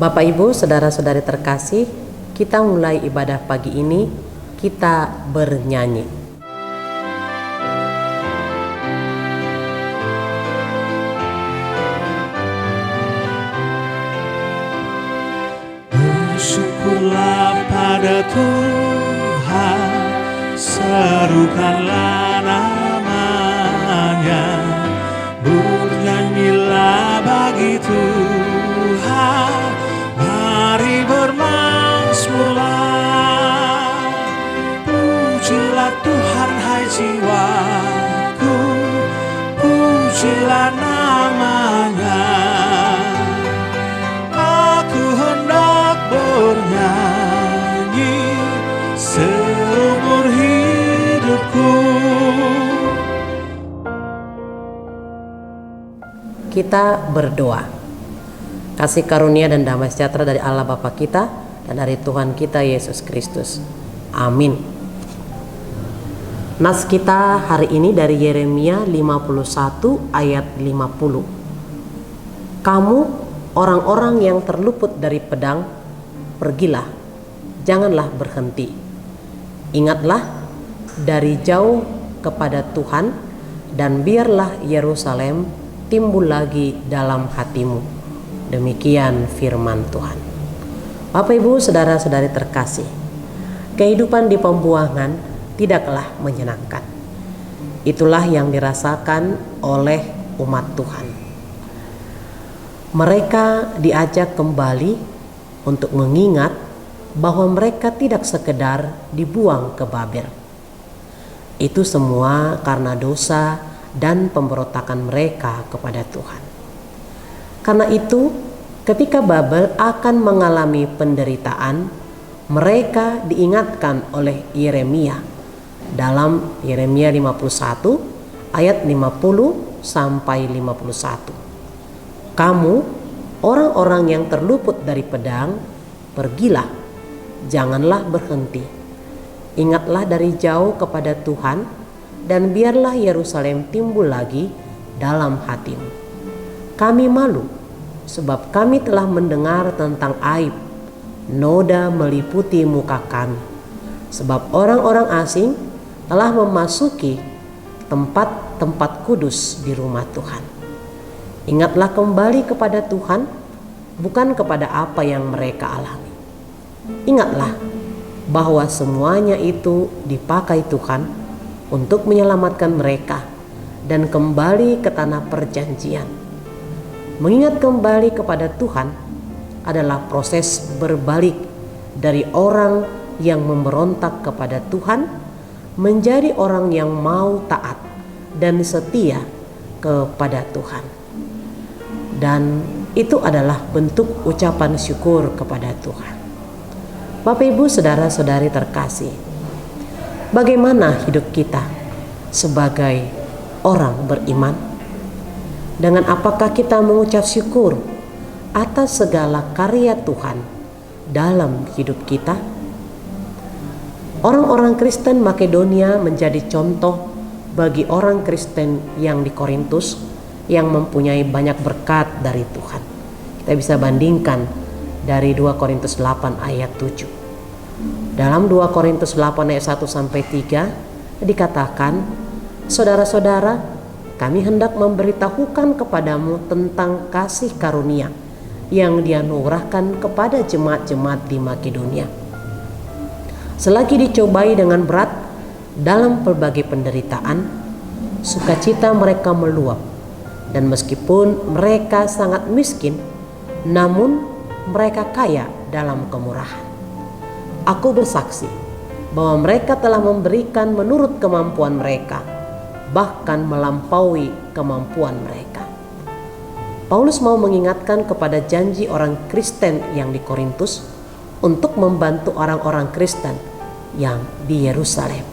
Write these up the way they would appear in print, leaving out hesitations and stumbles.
Bapak Ibu, saudara-saudari terkasih, kita mulai ibadah pagi ini, kita bernyanyi. Bersyukurlah pada Tuhan, serukanlah namanya, bernyanyilah bagi Tuhan, mari bermazmurlah. Pujilah Tuhan hai jiwaku, pujilah namanya. Aku hendak bernyanyi seumur hidupku. Kita berdoa. Kasih karunia dan damai sejahtera dari Allah Bapa kita dan dari Tuhan kita Yesus Kristus. Amin. Nas kita hari ini dari Yeremia 51 ayat 50. Kamu orang-orang yang terluput dari pedang, pergilah, janganlah berhenti. Ingatlah dari jauh kepada Tuhan, dan biarlah Yerusalem timbul lagi dalam hatimu. Demikian firman Tuhan. Bapak Ibu, saudara-saudari terkasih, kehidupan di pembuangan tidaklah menyenangkan. Itulah yang dirasakan oleh umat Tuhan. Mereka diajak kembali untuk mengingat bahwa mereka tidak sekedar dibuang ke Babel. Itu semua karena dosa dan pemberontakan mereka kepada Tuhan. Karena itu, ketika Babel akan mengalami penderitaan, mereka diingatkan oleh Yeremia dalam Yeremia 51 ayat 50 sampai 51. Kamu orang-orang yang terluput dari pedang, pergilah, janganlah berhenti. Ingatlah dari jauh kepada Tuhan, dan biarlah Yerusalem timbul lagi dalam hatimu. Kami malu, sebab kami telah mendengar tentang aib, noda meliputi muka kami, sebab orang-orang asing telah memasuki tempat-tempat kudus di rumah Tuhan. Ingatlah kembali kepada Tuhan, bukan kepada apa yang mereka alami. Ingatlah bahwa semuanya itu dipakai Tuhan untuk menyelamatkan mereka dan kembali ke tanah perjanjian. Mengingat kembali kepada Tuhan adalah proses berbalik dari orang yang memberontak kepada Tuhan menjadi orang yang mau taat dan setia kepada Tuhan. Dan itu adalah bentuk ucapan syukur kepada Tuhan. Bapak Ibu, saudara-saudari terkasih, bagaimana hidup kita sebagai orang beriman? Dengan apakah kita mengucap syukur atas segala karya Tuhan dalam hidup kita? Orang-orang Kristen Makedonia menjadi contoh bagi orang Kristen yang di Korintus yang mempunyai banyak berkat dari Tuhan. Kita bisa bandingkan dari 2 Korintus 8 ayat 7. Dalam 2 Korintus 8 ayat 1 sampai 3 dikatakan, saudara-saudara, kami hendak memberitahukan kepadamu tentang kasih karunia yang dianugerahkan kepada jemaat-jemaat di Makedonia. Selagi dicobai dengan berat dalam berbagai penderitaan, sukacita mereka meluap, dan meskipun mereka sangat miskin, namun mereka kaya dalam kemurahan. Aku bersaksi bahwa mereka telah memberikan menurut kemampuan mereka, bahkan melampaui kemampuan mereka. Paulus mau mengingatkan kepada janji orang Kristen yang di Korintus untuk membantu orang-orang Kristen yang di Yerusalem.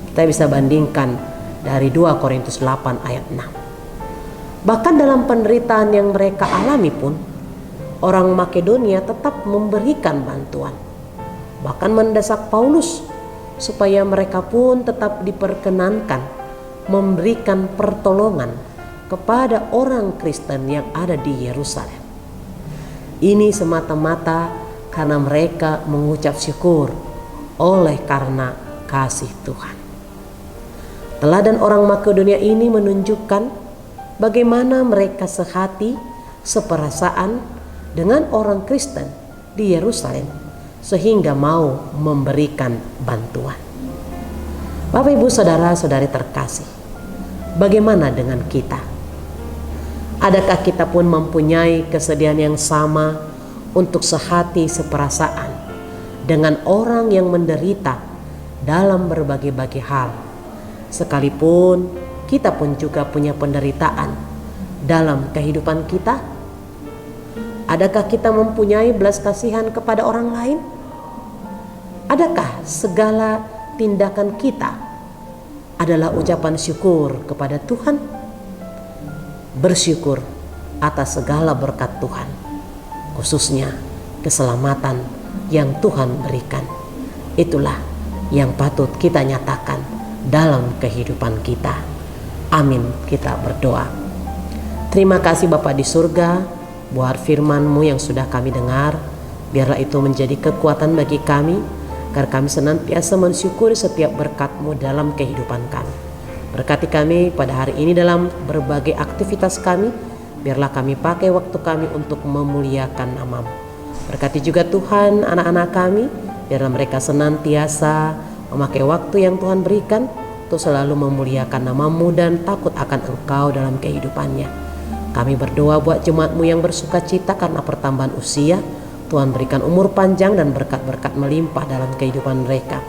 Kita bisa bandingkan dari 2 Korintus 8 ayat 6. Bahkan dalam penderitaan yang mereka alami pun, orang Makedonia tetap memberikan bantuan. Bahkan mendesak Paulus supaya mereka pun tetap diperkenankan memberikan pertolongan kepada orang Kristen yang ada di Yerusalem. Ini semata-mata karena mereka mengucap syukur oleh karena kasih Tuhan. Teladan orang Makedonia ini menunjukkan bagaimana mereka sehati, seperasaan dengan orang Kristen di Yerusalem sehingga mau memberikan bantuan. Bapak, Ibu, saudara-saudari terkasih, bagaimana dengan kita? Adakah kita pun mempunyai kesediaan yang sama untuk sehati seperasaan dengan orang yang menderita dalam berbagai-bagai hal, sekalipun kita pun juga punya penderitaan dalam kehidupan kita? Adakah kita mempunyai belas kasihan kepada orang lain? Adakah segala tindakan kita adalah ucapan syukur kepada Tuhan? Bersyukur atas segala berkat Tuhan, khususnya keselamatan yang Tuhan berikan. Itulah yang patut kita nyatakan dalam kehidupan kita. Amin. Kita berdoa. Terima kasih Bapa di surga buat firman-Mu yang sudah kami dengar. Biarlah itu menjadi kekuatan bagi kami, agar kami senantiasa mensyukuri setiap berkat-Mu dalam kehidupan kami. Berkati kami pada hari ini dalam berbagai aktivitas kami. Biarlah kami pakai waktu kami untuk memuliakan nama-Mu. Berkati juga Tuhan anak-anak kami. Biarlah mereka senantiasa memakai waktu yang Tuhan berikan untuk selalu memuliakan nama-Mu dan takut akan Engkau dalam kehidupannya. Kami berdoa buat jemaat-Mu yang bersuka cita karena pertambahan usia. Tuhan berikan umur panjang dan berkat-berkat melimpah dalam kehidupan mereka.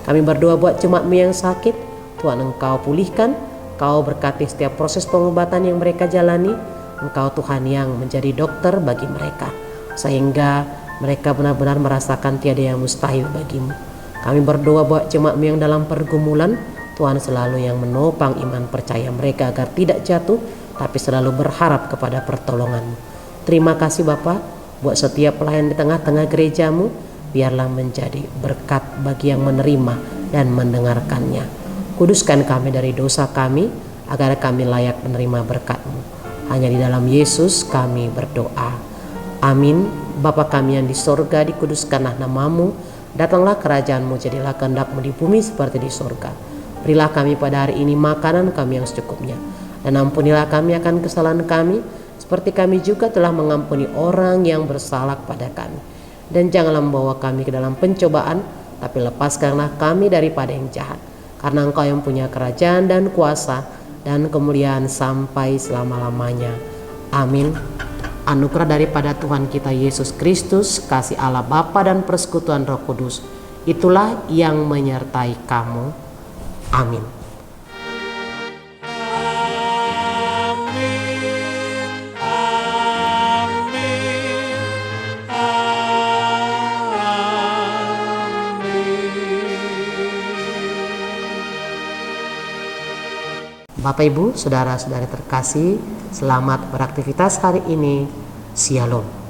Kami berdoa buat jemaat-Mu yang sakit. Tuhan, Engkau pulihkan, Engkau berkati setiap proses pengobatan yang mereka jalani. Engkau Tuhan yang menjadi dokter bagi mereka, sehingga mereka benar-benar merasakan tiada yang mustahil bagimu. Kami berdoa buat jemaat-Mu yang dalam pergumulan. Tuhan selalu yang menopang iman percaya mereka agar tidak jatuh, tapi selalu berharap kepada pertolongan-Mu. Terima kasih Bapa buat setiap pelayan di tengah-tengah gereja-Mu. Biarlah menjadi berkat bagi yang menerima dan mendengarkannya. Kuduskan kami dari dosa kami, agar kami layak menerima berkat-Mu. Hanya di dalam Yesus kami berdoa. Amin. Bapa kami yang di sorga, dikuduskanlah nama-Mu. Datanglah kerajaan-Mu, jadilah kehendak-Mu di bumi seperti di sorga. Berilah kami pada hari ini makanan kami yang secukupnya. Dan ampunilah kami akan kesalahan kami, seperti kami juga telah mengampuni orang yang bersalah kepada kami. Dan janganlah membawa kami ke dalam pencobaan, tapi lepaskanlah kami daripada yang jahat. Karena Engkau yang punya kerajaan dan kuasa dan kemuliaan sampai selama-lamanya. Amin. Anugerah daripada Tuhan kita Yesus Kristus, kasih Allah Bapa dan persekutuan Roh Kudus, itulah yang menyertai kamu. Amin. Bapak, Ibu, saudara-saudari terkasih, selamat beraktivitas hari ini. Shalom.